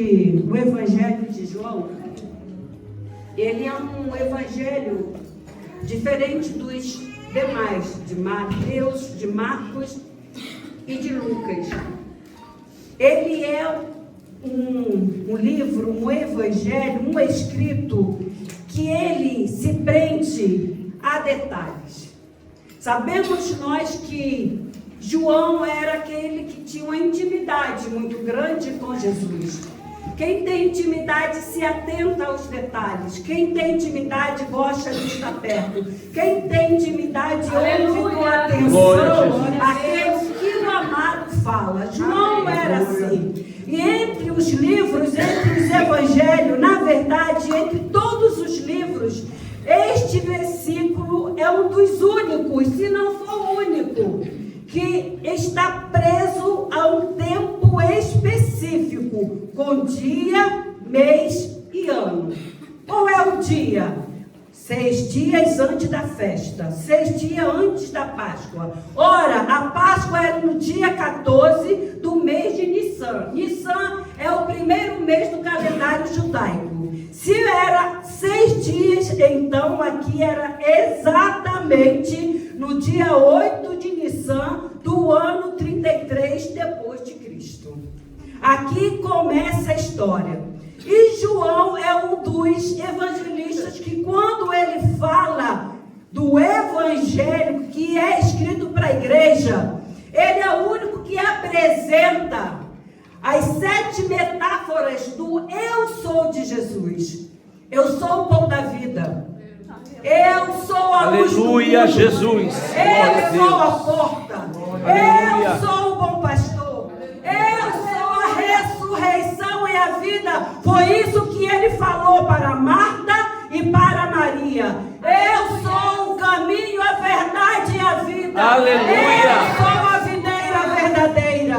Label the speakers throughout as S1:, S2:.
S1: que o Evangelho de João, ele é um evangelho diferente dos demais, de Mateus, de Marcos e de Lucas. Ele é um livro, um evangelho, um escrito que ele se prende a detalhes. Sabemos nós que João era aquele que tinha uma intimidade muito grande com Jesus. Quem tem intimidade se atenta aos detalhes. Quem tem intimidade gosta de estar perto. Quem tem intimidade ouve com atenção aqueles que o amado fala. João era assim. E entre os livros, entre os evangelhos, na verdade, entre todos os livros, este versículo é um dos únicos, se não for o único, que está preso a um tempo específico, com dia, mês e ano. Qual é o dia? 6 dias antes da festa, 6 dias antes da Páscoa. Ora, a Páscoa era no dia 14 do mês de Nissan. Nissan é o primeiro mês do calendário judaico. Se era 6 dias, então aqui era exatamente no dia 8 de Nissan do ano 33 depois de Cristo. Aqui começa a história. E João é um dos evangelistas que, quando ele fala do evangelho que é escrito para a igreja, ele é o único que apresenta as 7 metáforas do eu sou de Jesus. Eu sou o pão da vida. Eu sou a luz do mundo.
S2: Aleluia, Jesus.
S1: Eu sou a porta. Eu sou o bom pastor. Eu sou a ressurreição e a vida. Foi isso que ele falou para Marta e para Maria. Eu sou o caminho, a verdade e a vida.
S2: Aleluia.
S1: Eu sou a videira verdadeira.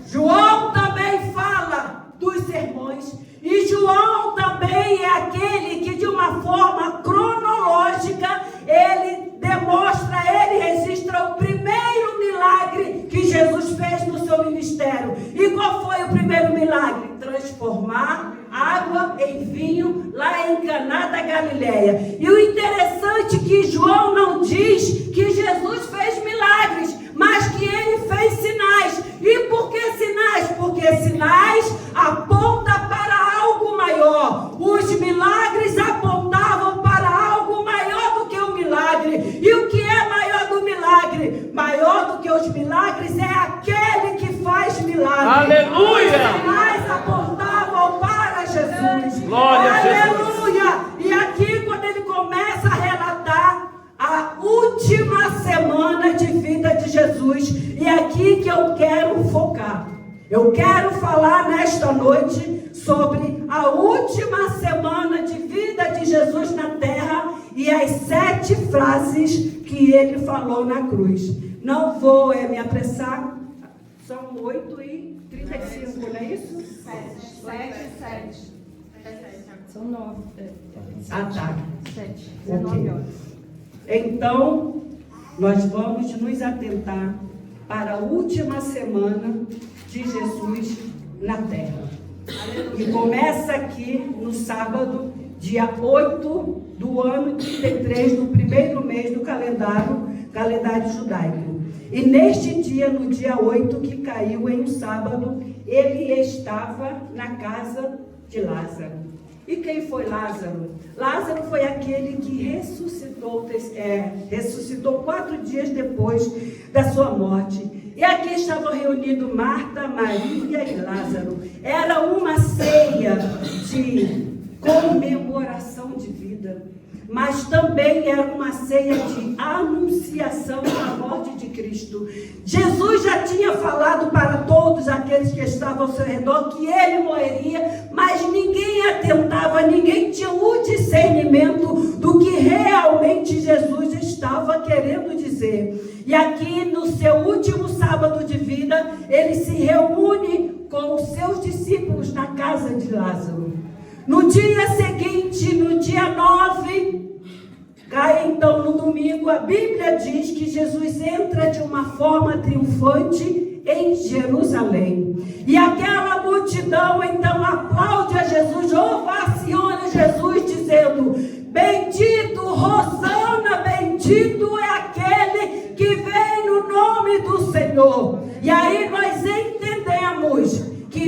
S1: João também fala dos sermões. E João também é aquele que, de uma forma cronológica, ele demonstra, ele registra o primeiro milagre que Jesus fez no seu ministério. E qual foi o primeiro milagre? Transformar água em vinho lá em Caná da Galileia. E o interessante é que João não diz que Jesus fez milagres, mas que ele fez sinais. E por que sinais? Porque sinais apontam para algo maior. Os milagres apontavam para algo maior do que o milagre. E o que é maior do milagre? Maior do que os milagres é aquele que faz milagre.
S2: Aleluia!
S1: Os sinais apontavam para Jesus.
S2: Glória a Jesus.
S1: Aleluia! E aqui, quando ele começa a relatar a última semana de vida de Jesus, e é aqui que eu quero focar. Eu quero falar nesta noite sobre a última semana de vida de Jesus na terra e as 7 frases que ele falou na cruz. Não vou me apressar, são 8h35, não é isso?
S3: 7. São 9.
S1: Ah, tá.
S3: 7, 19 horas.
S1: Então, nós vamos nos atentar para a última semana de Jesus na terra. E começa aqui no sábado, dia 8 do ano 33, do primeiro mês do calendário judaico. E neste dia, no dia 8, que caiu em um sábado, ele estava na casa de Lázaro. E quem foi Lázaro? Lázaro foi aquele que ressuscitou 4 dias depois da sua morte. E aqui estavam reunidos Marta, Maria e Lázaro. Era uma ceia de comemoração de vida, mas também era uma ceia de anunciação da morte de Cristo. Jesus já tinha falado para todos aqueles que estavam ao seu redor que ele morreria, mas ninguém atentava, ninguém tinha o discernimento do que realmente Jesus estava querendo dizer. E aqui no seu último sábado de vida, ele se reúne com os seus discípulos na casa de Lázaro. No dia seguinte, no dia 9, cai então no domingo, a Bíblia diz que Jesus entra de uma forma triunfante em Jerusalém. E aquela multidão, então,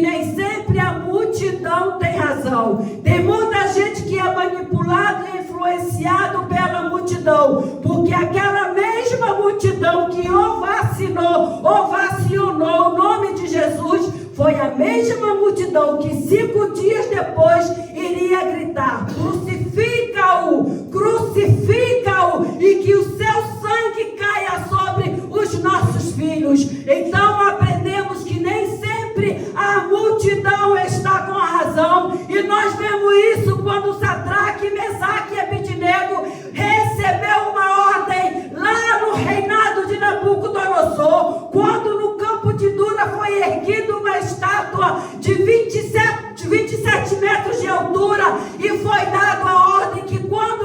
S1: nem sempre a multidão tem razão. Tem muita gente que é manipulado e influenciado pela multidão, porque aquela mesma multidão que ovacionou o nome de Jesus, foi a mesma multidão que 5 dias depois iria gritar: crucifica-o, crucifica-o, e que o seu sangue caia sobre os nossos filhos. Então aprendemos que nem sempre a multidão está com a razão, e nós vemos isso quando Sadraque, Mesaque e Abednego recebeu uma ordem lá no reinado de Nabucodonosor, quando no campo de Dura foi erguida uma estátua de 27 metros de altura, e foi dada a ordem que quando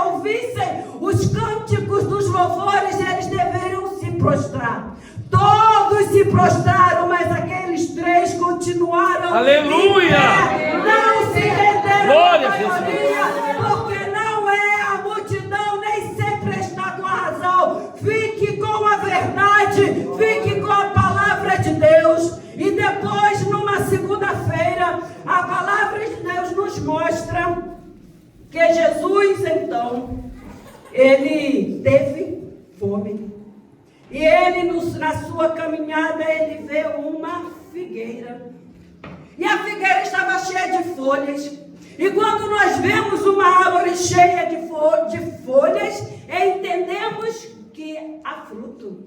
S1: ouvissem os cânticos dos louvores, eles deveriam se prostrar. Todos se prostraram, mas aqueles 3 continuaram.
S2: Aleluia!
S1: Em pé, não se renderam.
S2: Glória
S1: à
S2: a Jesus.
S1: maioria, porque não é a multidão, nem sempre está com a razão. Fique com a verdade, fique com a palavra de Deus. E depois, numa segunda-feira, a palavra de Deus nos mostra que Jesus, então, ele teve fome. E ele, na sua caminhada, ele vê uma figueira. E a figueira estava cheia de folhas. E quando nós vemos uma árvore cheia de folhas, entendemos que há fruto.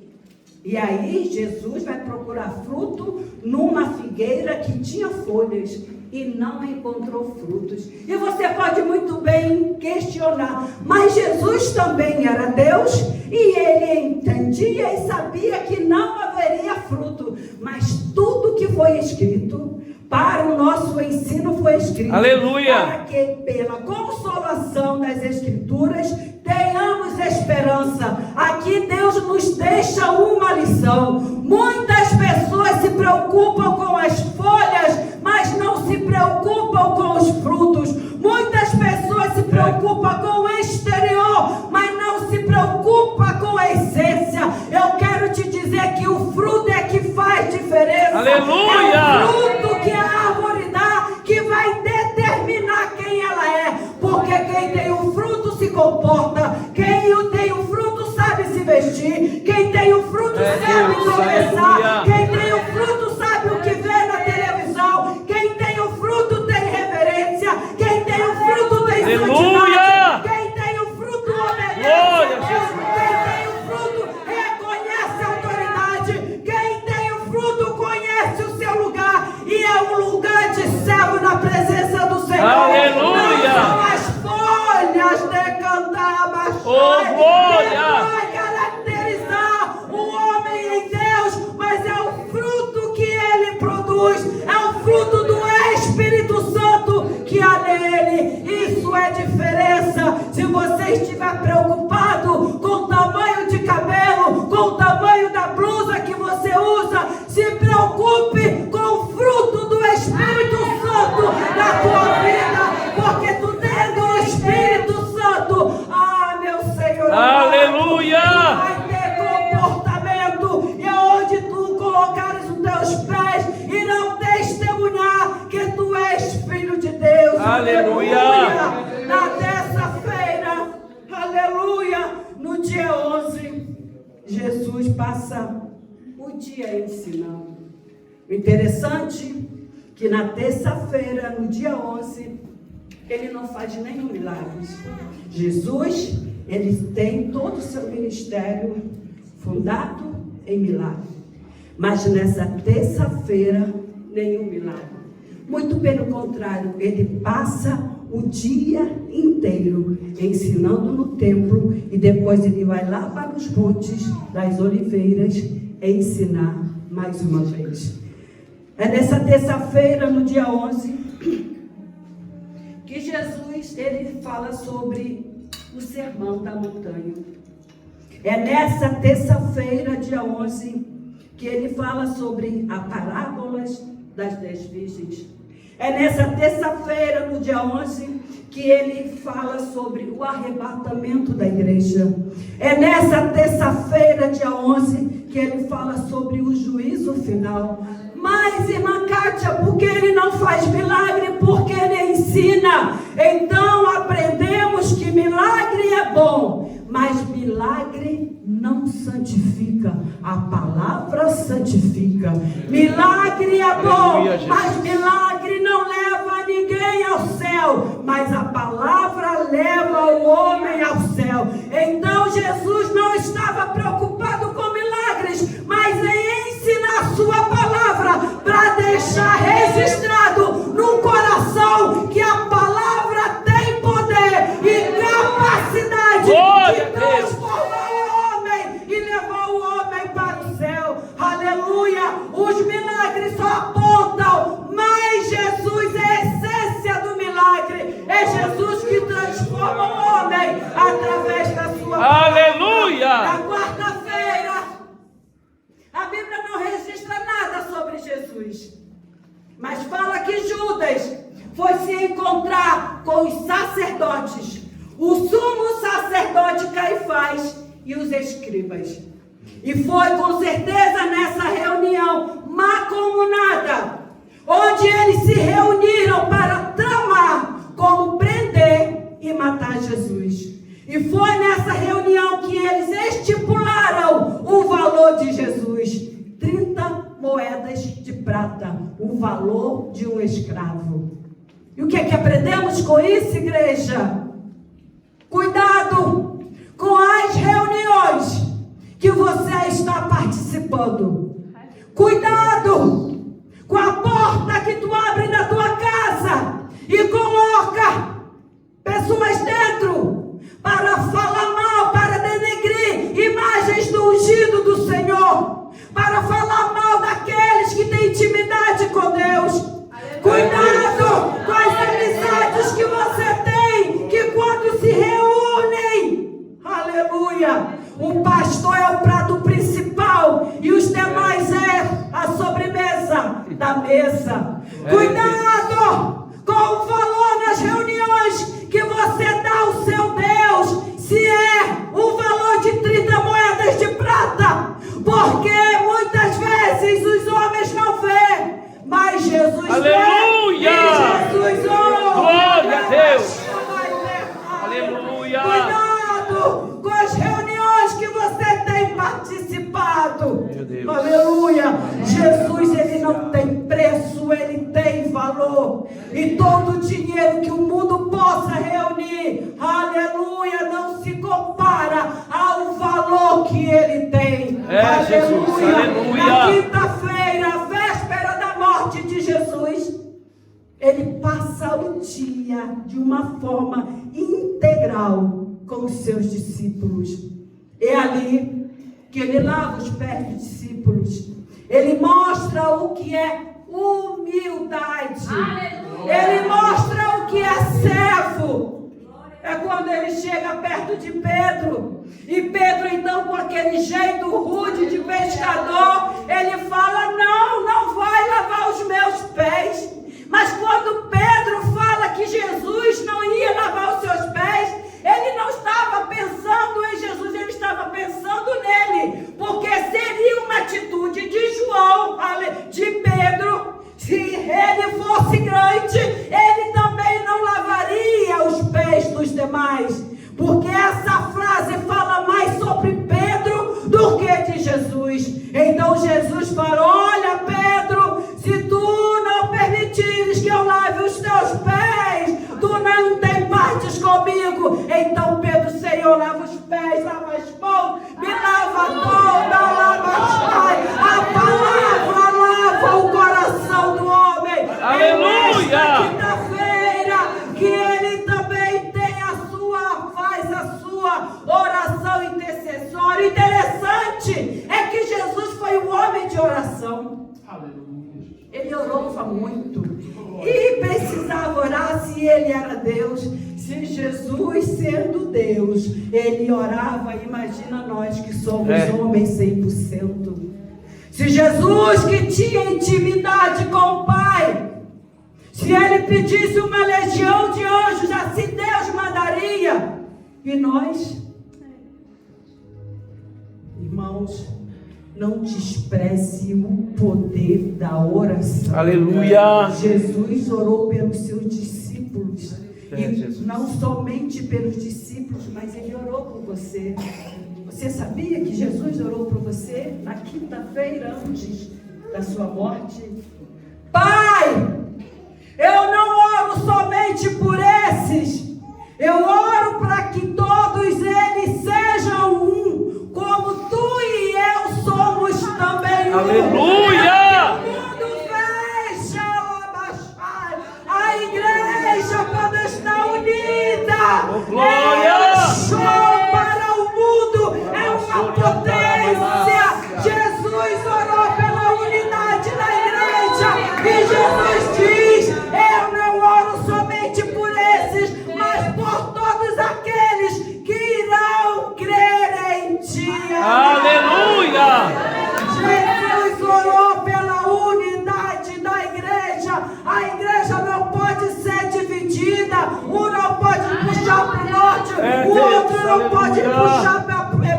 S1: E aí Jesus vai procurar fruto numa figueira que tinha folhas e não encontrou frutos. E você pode muito bem questionar, mas Jesus também era Deus e ele entendia e sabia que não haveria fruto. Mas tudo que foi escrito para o nosso ensino foi escrito.
S2: Aleluia!
S1: Para que pela consolação das Escrituras tenhamos esperança. Aqui Deus nos deixa uma lição. Muitas pessoas se preocupam com as folhas, mas não se preocupam com os frutos. Muitas pessoas se preocupam com o exterior, mas não se preocupam com a essência. Eu quero te dizer que o fruto é que faz diferença.
S2: Aleluia!
S1: É o fruto que a árvore dá que vai determinar quem ela é. Porque quem tem o fruto se comporta. Quem tem o fruto sabe se vestir. Quem tem o fruto sabe conversar. Quem tem o fruto sabe o que vê na televisão. Quem tem o fruto tem reverência. Quem tem o fruto tem santidade. Quem tem o fruto obedece a Deus. Quem tem o fruto reconhece a autoridade. Quem tem o fruto conhece o seu lugar. E é um lugar de servo na presença do Senhor.
S2: Aleluia!
S1: Não são as folhas de cantar, mas
S2: glória!
S1: vai caracterizar o homem em Deus, mas é o fruto que ele produz, é o fruto do Espírito Santo que há nele. Isso é diferença. Se você estiver preocupado com o tamanho de cabelo, com o tamanho da blusa que você usa, se preocupe com o fruto do Espírito Santo na tua vida, porque tu tens o Espírito Santo. Ah, meu Senhor,
S2: aleluia!
S1: vai ter comportamento, e aonde tu colocares os teus pés e não testemunhar que tu és filho de Deus.
S2: Aleluia!
S1: Na terça-feira, aleluia, no dia 11, Jesus passa o dia ensinando. O interessante é que na terça-feira, no dia 11, ele não faz nenhum milagre. Jesus, ele tem todo o seu ministério fundado em milagre. Mas nessa terça-feira, nenhum milagre. Muito pelo contrário, ele passa o dia inteiro ensinando no templo e depois ele vai lá para os montes das oliveiras ensinar mais uma vez. É nessa terça-feira, no dia 11, que Jesus, ele fala sobre o sermão da montanha. É nessa terça-feira, dia 11, que ele fala sobre as parábolas das 10 virgens. É nessa terça-feira, no dia 11, que ele fala sobre o arrebatamento da igreja. É nessa terça-feira, dia 11, que ele fala sobre o juízo final. Mas, irmã Kátia, santifica, a palavra santifica. Milagre é bom, mas milagre não leva ninguém ao céu, mas a palavra leva o homem ao céu. Então Jesus não estava preocupado com milagres, mas em ensinar a sua palavra, para deixar registrado no coração que a palavra tem poder e capacidade de transformar o homem e levar o homem para o céu. Aleluia! Os milagres só apontam, mas Jesus é a essência do milagre. É Jesus que transforma o homem através da sua palavra.
S2: Aleluia!
S1: Na quarta-feira, a Bíblia não registra nada sobre Jesus, mas fala que Judas foi se encontrar com os sacerdotes, o sumo sacerdote Caifás e os escribas. E foi com certeza nessa reunião mancomunada, onde eles se reuniram para tramar como prender e matar Jesus. E foi nessa reunião que eles estipularam o valor de Jesus: 30 moedas de prata, o valor de um escravo. E o que é que aprendemos com isso, igreja? Cuidado com as reuniões que você está participando. Cuidado com a porta que tu abre na tua casa e coloca pessoas dentro para falar mal, para denegrir imagens do ungido do Senhor, para falar mal daqueles que têm intimidade com Deus. Cuidado com as amizades que você tem, que quando se reúnem, aleluia, o pastor é o prato principal e os demais é a sobremesa da mesa. Cuidado com o valor nas reuniões que você dá ao seu Deus, se é o valor de 30 moedas de prata, porque muitas vezes os homens não vê, mas Jesus
S2: aleluia!
S1: vê, e Jesus ouve.
S2: Glória a Deus! Aleluia!
S1: Cuidado com as reuniões que você tem participado.
S2: Meu Deus.
S1: Aleluia! Jesus, ele não tem preço, ele tem valor. E todo o dinheiro que o mundo possa reunir, aleluia, não se compara ao valor que ele tem.
S2: É, Jesus, aleluia!
S1: Na quinta-feira, véspera da morte de Jesus, ele passa o dia de uma forma integral com os seus discípulos. É ali que ele lava os pés dos discípulos. Ele mostra o que é humildade. Aleluia. Ele mostra o que é servo. É quando ele chega perto de Pedro. E Pedro, então, com aquele jeito rude de pescador, ele fala: não vai lavar os meus pés. Mas quando Pedro fala que Jesus não ia lavar os seus pés, ele não estava pensando em Jesus, ele estava pensando nele, porque seria uma atitude de João, de Pedro. Se ele fosse grande, ele também não lavaria os pés dos demais, porque essa frase fala mais sobre Pedro do que de Jesus. Então Jesus fala: olha, Pedro, se tu não permitires que eu lave os teus pés, tu não tem partes comigo. Então Pedro: Senhor, lava os pés, lava as mãos, me lava toda, lava as pés. A palavra lava o coração do homem.
S2: Aleluia!
S1: É quinta-feira que ele também faz a sua oração intercessória. Interessante é que Jesus foi um homem de oração. Ele orava muito e precisava orar se ele era Deus. Se Jesus, sendo Deus, ele orava, imagina nós que somos homens 100%. Se Jesus, que tinha intimidade com o Pai, se ele pedisse uma legião de anjos, assim Deus mandaria. E nós, irmãos, não despreze o poder da oração.
S2: Aleluia!
S1: Jesus orou pelos seus discípulos. E
S2: Jesus.
S1: não somente pelos discípulos, mas ele orou por você. Você sabia que Jesus orou por você na quinta-feira antes da sua morte? Pai, eu não oro somente por esses, eu oro para que todos eles sejam um, como tu e eu somos também um.
S2: Aleluia!
S1: Quando fecha a igreja, quando está unida,
S2: Oh, glória!
S1: é um show para o mundo, é uma potência. Jesus orou pela unidade da igreja e Jesus diz: eu não oro somente por esses, mas por todos aqueles que irão crer em ti.
S2: Aleluia!
S1: Jesus orou pela unidade da igreja. A igreja não pode ser dividida. Um não pode puxar para o norte, o outro não pode puxar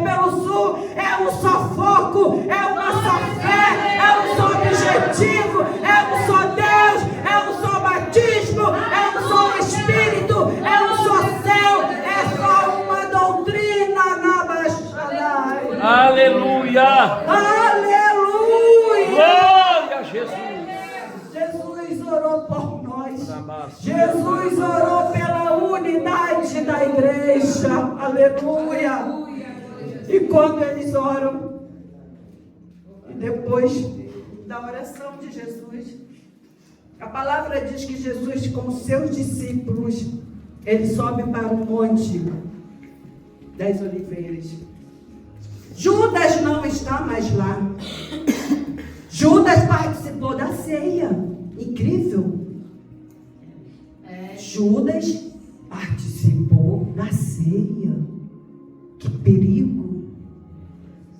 S1: pelo sul. É um só foco, é uma só fé, é um só objetivo, é um só Deus, é um só batismo, é um só Espírito, é um só céu, é só uma doutrina na Baixada.
S2: Aleluia!
S1: Aleluia!
S2: Glória a Jesus!
S1: Jesus orou por nós. Jesus orou pela unidade da igreja. Aleluia! E quando eles oram, e depois da oração de Jesus, a palavra diz que Jesus, com seus discípulos, ele sobe para o monte das oliveiras. Judas não está mais lá. Judas participou da ceia. Incrível. Judas participou da ceia. Que perigo.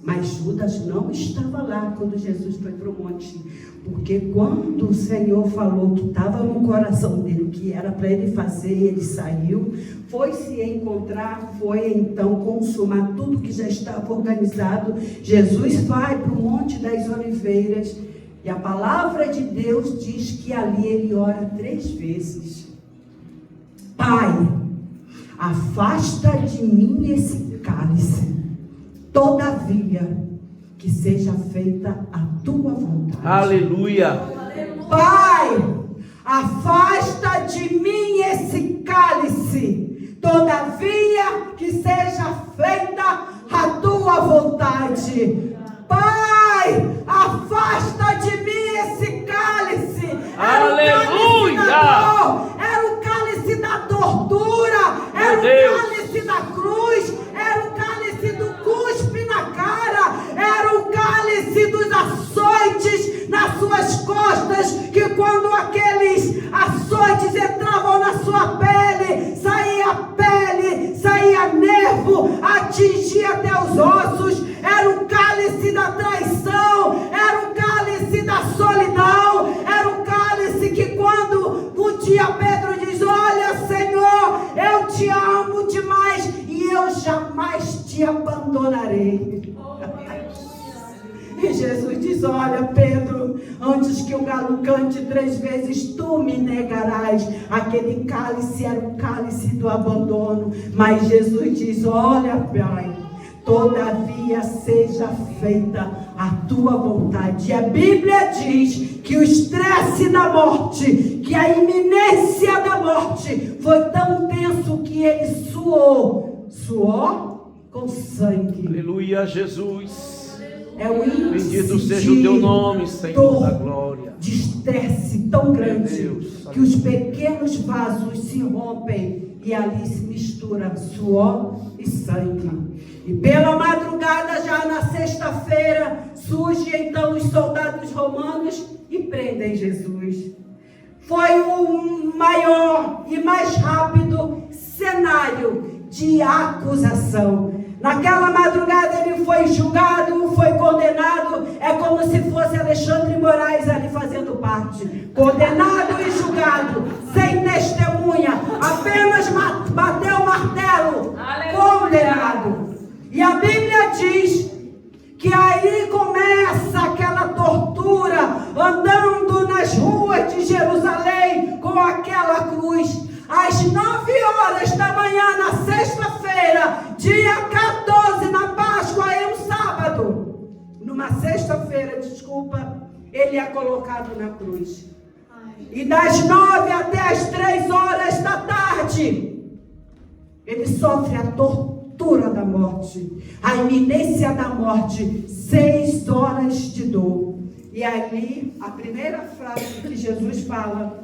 S1: Mas Judas não estava lá quando Jesus foi para o monte. Porque quando o Senhor falou que estava no coração dele, que era para ele fazer, ele saiu, foi se encontrar, foi então consumar tudo que já estava organizado. Jesus vai para o Monte das Oliveiras e a palavra de Deus diz que ali ele ora 3 vezes. Pai, afasta de mim esse cálice, todavia que seja feita a tua vontade.
S2: Aleluia!
S1: Pai, afasta de mim esse cálice, todavia que seja feita a tua vontade. Pai, afasta de mim esse cálice.
S2: Aleluia!
S1: Era o cálice da tortura, era o cálice da cruz, era o cálice do cuspe na cara, era o cálice dos açoites nas suas costas, que quando aqueles açoites entravam na sua pele, saía nervo, atingia até os ossos. Era o cálice da traição, era o cálice da solidão, era o cálice que quando um dia Pedro diz: olha, Senhor, eu te amo demais e eu jamais te abandonarei. E Jesus diz: olha, Pedro, antes que o galo cante 3 vezes, tu me negarás. Aquele cálice era o cálice do abandono. Mas Jesus diz: olha, Pai, todavia seja feita a tua vontade. E a Bíblia diz que o estresse da morte, que a iminência da morte foi tão tenso que ele suou com sangue.
S2: Aleluia, Jesus!
S1: É o índice
S2: Bendito seja o teu nome, Senhor da glória.
S1: De estresse tão grande,
S2: Deus,
S1: que os pequenos vasos se rompem e ali se mistura suor e sangue. E pela madrugada, já na sexta-feira, surge então os soldados romanos e prendem Jesus. Foi o maior e mais rápido cenário de acusação. Naquela madrugada ele foi julgado, foi condenado. É como se fosse Alexandre Moraes ali fazendo parte. Condenado e julgado, sem testemunha, apenas bateu o martelo. Condenado. E a Bíblia diz que aí começa aquela tortura, andando nas ruas de Jerusalém com aquela cruz. Às 9 horas da manhã, na sexta-feira, dia 14, na Páscoa Páscoa é um sábado. Numa sexta-feira, desculpa, ele é colocado na cruz. E das 9 até as 3 horas da tarde, ele sofre a tortura da morte, a iminência da morte, 6 horas de dor. E ali, a primeira frase que Jesus fala,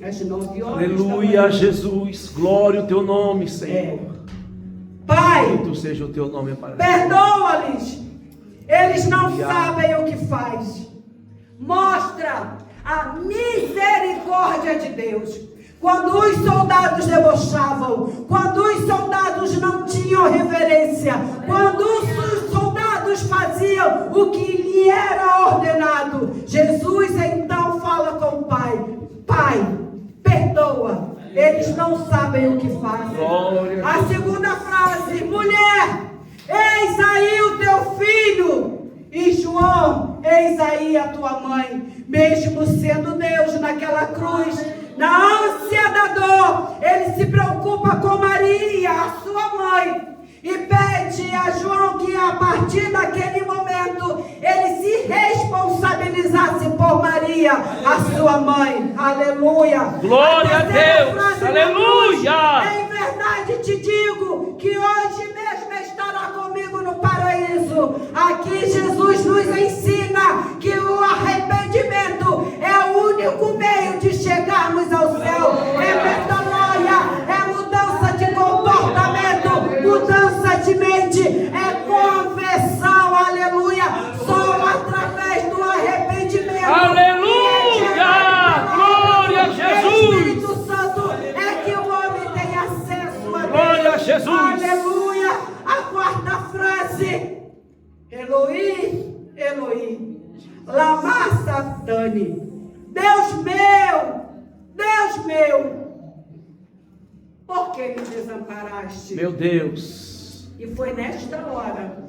S1: às 9 horas.
S2: Aleluia, Jesus. Glória ao teu nome, Senhor.
S1: Pai,
S2: Bendito seja o teu nome, Pai.
S1: perdoa-lhes. Eles não sabem o que faz. Mostra a misericórdia de Deus. Quando os soldados debochavam, quando os soldados não tinham reverência, quando os soldados faziam o que lhe era ordenado, Jesus então fala com o Pai: Pai, perdoa, eles não sabem o que fazem.
S2: Glória
S1: A segunda frase: mulher, eis aí o teu filho. E João, eis aí a tua mãe. Mesmo sendo Deus naquela cruz, na ânsia da dor, ele se preocupa com Maria, a sua mãe, e pede a João que a partir daquele momento ele se responsabilizasse por Maria, a sua mãe. Aleluia.
S2: Glória a
S1: terceira
S2: Deus.
S1: frase da
S2: Aleluia.
S1: cruz: em verdade te digo que hoje mesmo estará comigo no paraíso. Aqui Jesus nos ensina que o arrependimento é o único meio de chegarmos ao céu. É metanoia, é mudança de comportamento, mudança de mente, é conversão. Aleluia. Só através do arrependimento.
S2: Aleluia. Glória a Jesus.
S1: Espírito Santo é que o homem tem acesso a Deus.
S2: Glória a Jesus.
S1: Aleluia. A quarta frase: Eloi, Eloi, lama sabachthani. Deus meu, por que me desamparaste?
S2: Meu Deus.
S1: E foi nesta hora,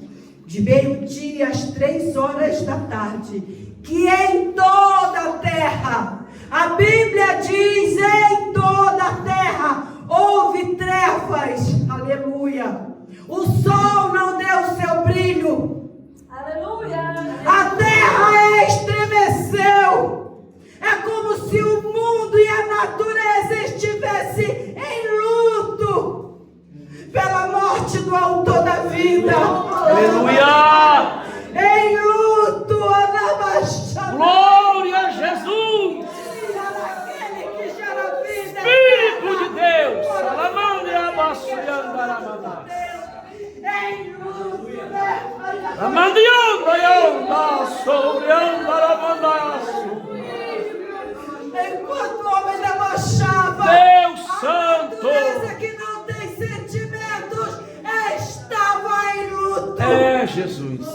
S1: de meio-dia às 3 horas da tarde, que em toda a terra, a Bíblia diz, em toda a terra, houve trevas. Aleluia. O sol não deu seu brilho.
S3: Aleluia.
S1: A terra estremeceu. É como se o mundo e a natureza estivessem em luto pela morte do autor da vida.
S2: Aleluia.
S1: Em luto, Anabachana.
S2: Glória a Jesus.
S1: Aquele que gera vida.
S2: Espírito de Deus. Salamande abaçuiandaramana.
S1: Em luto, né?
S2: Amandianda yanda sobriandaramanaço.
S1: Enquanto o homem debochava,
S2: Deus
S1: a
S2: Santo.
S1: natureza que não tem sentimentos estava em luto.
S2: É Jesus.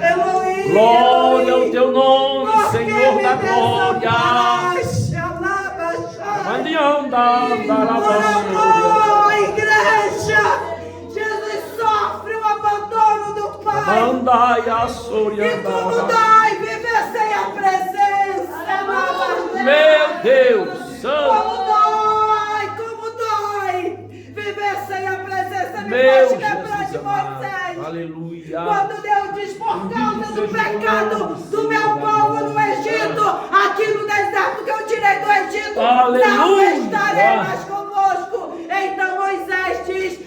S1: Elohim,
S2: Glória ao
S1: Elohim,
S2: teu nome,
S1: por que
S2: Senhor
S1: me
S2: da glória.
S1: desamparaste? Alabachá.
S2: Amandianda andarabaçuia.
S1: Oh, igreja, Jesus sofre o abandono do Pai.
S2: Andai a
S1: E como
S2: soriandara.
S1: dói viver sem a presença.
S2: Meu Deus Santo.
S1: Como dói viver sem a presença. Me
S2: Meu
S1: faz lembrar de
S2: Jesus amado.
S1: Moisés.
S2: Aleluia.
S1: Quando Deus diz, por causa do pecado do meu povo no Egito, aqui no deserto que eu tirei do Egito,
S2: Aleluia.
S1: não estarei mais convosco. Então Moisés diz,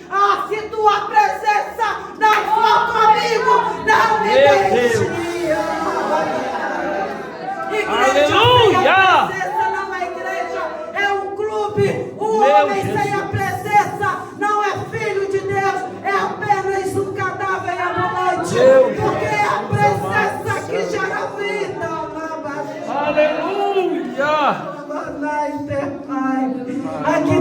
S1: se tua presença não for comigo, não me
S2: Meu
S1: deixe.
S2: Aleluia.
S1: A presença não é igreja, é um clube. O
S2: Meu
S1: homem sem
S2: Jesus.
S1: a presença não é filho de Deus, é apenas um cadáver ambulante.
S2: Meu
S1: Porque é a presença
S2: Jesus.
S1: que gera vida.
S2: Aleluia.
S1: Aqui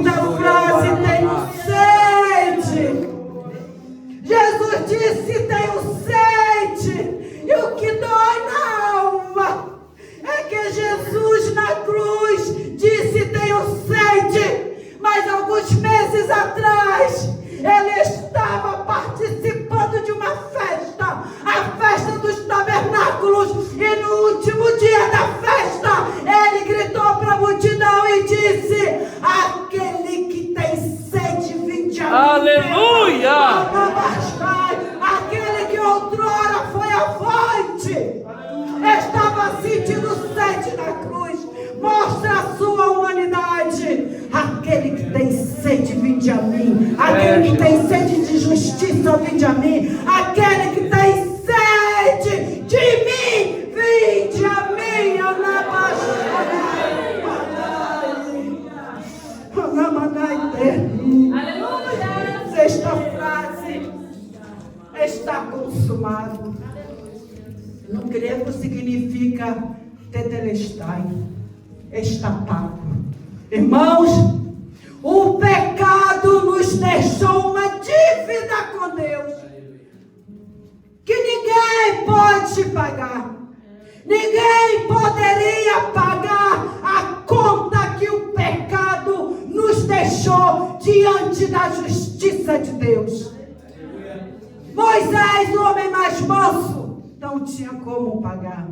S1: aquele que tem sede, vinde a mim. Aquele que tem sede de justiça, vinde a mim. Aquele que tem sede de mim, vinde a mim.
S3: Aleluia.
S1: Sexta frase: está consumado. No grego significa tetelestai, está pago. Irmãos, o pecado nos deixou uma dívida com Deus que ninguém pode pagar. Ninguém poderia pagar a conta que o pecado nos deixou diante da justiça de Deus. Moisés, o homem mais moço, não tinha como pagar.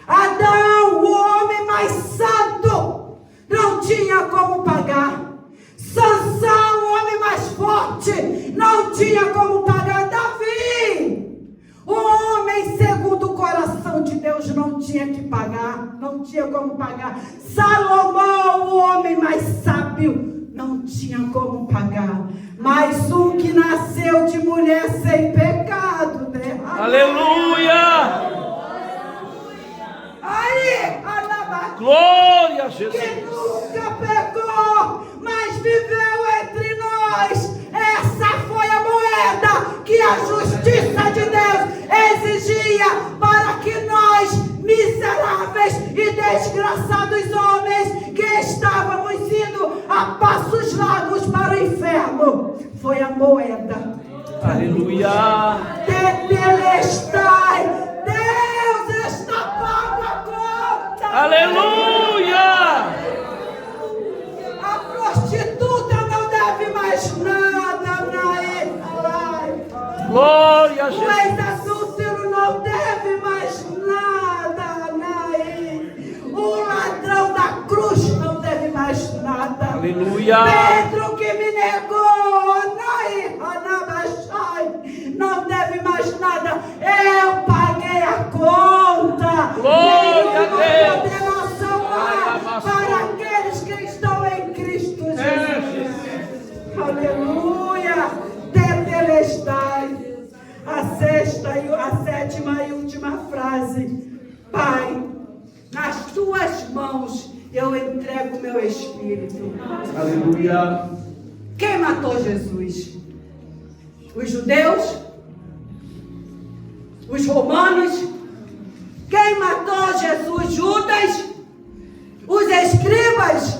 S1: Adão, o homem mais santo, não tinha como pagar. Sansão, o homem mais forte, não tinha como pagar. Davi, o homem segundo o coração de Deus, não tinha que pagar, não tinha como pagar. Salomão, o homem mais sábio, não tinha como pagar. Mas um que nasceu de mulher sem pecado, né?
S2: Aleluia!
S1: Aí, Alaba,
S2: Glória a Jesus!
S1: que nunca pecou, mas viveu entre nós. Essa foi a moeda que a justiça de Deus exigia para que nós, miseráveis e desgraçados homens, que estávamos indo a passos largos para o inferno, foi a moeda.
S2: Aleluia!
S1: Tetelestai, Deus está pago a conta.
S2: Aleluia!
S1: A prostituta não deve mais nada, Naí.
S2: Glória a
S1: O
S2: Jesus!
S1: ex-adúltero não deve mais nada, Naí. O ladrão da cruz não deve mais nada.
S2: Aleluia!
S1: Pedro que me negou, Naí, Anabachai, não deve mais nada. Eu paguei a conta.
S2: Glória a Deus!
S1: Condenação há para aqueles que estão em Cristo Jesus. Aleluia! Tetelestai. A sétima e última frase: Pai, nas tuas mãos eu entrego o meu espírito.
S2: Aleluia!
S1: Quem matou Jesus? Os judeus? Os romanos? Quem matou Jesus? Judas? Os escribas?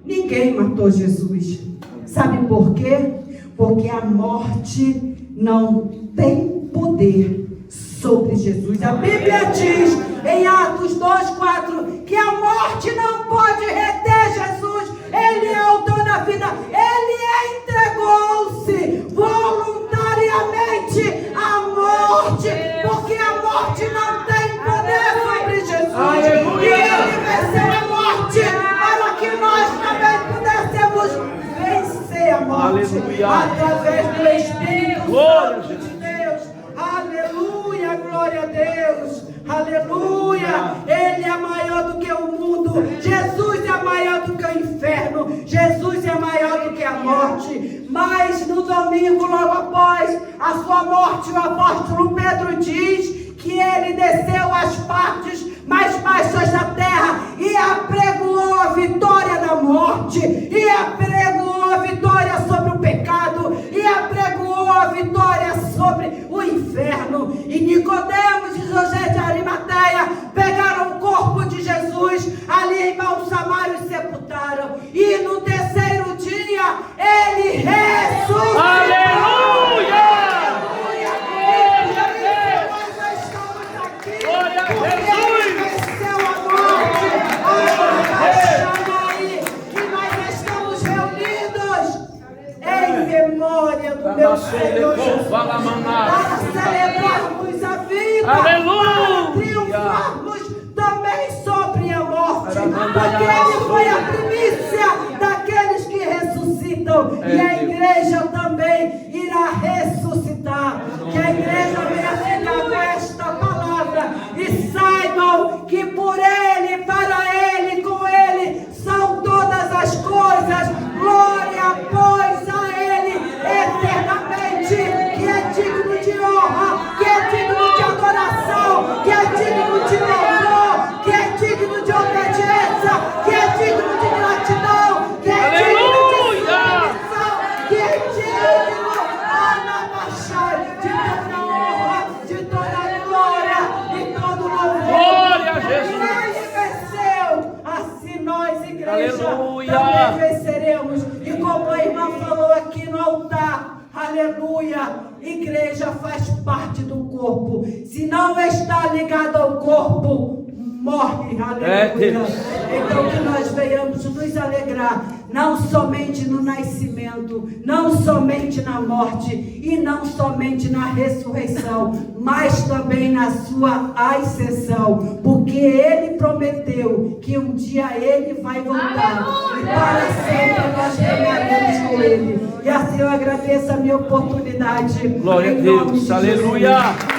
S1: Ninguém matou Jesus. Sabe por quê? Porque a morte não tem poder sobre Jesus. A Bíblia diz em Atos 2:4 que a morte não pode reter Jesus. Ele é o dono da vida. Ele entregou-se voluntariamente à morte, porque a morte não tem poder sobre Jesus.
S2: Aleluia!
S1: E ele venceu a morte para que nós também pudéssemos vencer a morte.
S2: Aleluia!
S1: Através do Espírito
S2: Glória a
S1: Santo de
S2: Jesus!
S1: Deus. Aleluia, glória a Deus. Aleluia. Ele é maior do que o mundo. Jesus é maior do que o inferno. Jesus é maior do que a morte. Mas no domingo, logo após a sua morte, o apóstolo Pedro diz que ele desceu às partes mais baixas da terra e apregoou a vitória da morte, e apregoou a vitória sobre o pecado, e apregoou a vitória sobre o inferno. E Nicodemos e José de Arimateia pegaram o corpo de Jesus, ali embalsamaram e sepultaram, e no terceiro dia ele ressuscitou.
S2: Aleluia!
S1: Glória a Deus! Venceu a morte. Chama aí que nós estamos reunidos em memória do meu Senhor Jesus, para celebrarmos a vida,
S2: Aleluia!
S1: para triunfarmos também sobre a morte, porque Ele foi a primícia daqueles que ressuscitam, e a igreja também irá ressuscitar. Que a igreja venha ficar com esta palavra e saibam que por Ele, para Ele, com Ele são todas
S2: Aleluia.
S1: também venceremos. E como a irmã falou aqui no altar, aleluia, igreja faz parte do corpo. Se não está ligado ao corpo, morre, aleluia. Então que nós venhamos nos alegrar, não somente no nascimento, não somente na morte e não somente na ressurreição, mas também na sua ascensão, porque Ele prometeu que um dia Ele vai voltar.
S3: Aleluia!
S1: E para sempre nós caminharemos com Ele. E assim eu agradeço a minha oportunidade.
S2: Glória a
S1: Em nome
S2: Deus.
S1: de
S2: Aleluia.
S1: Jesus.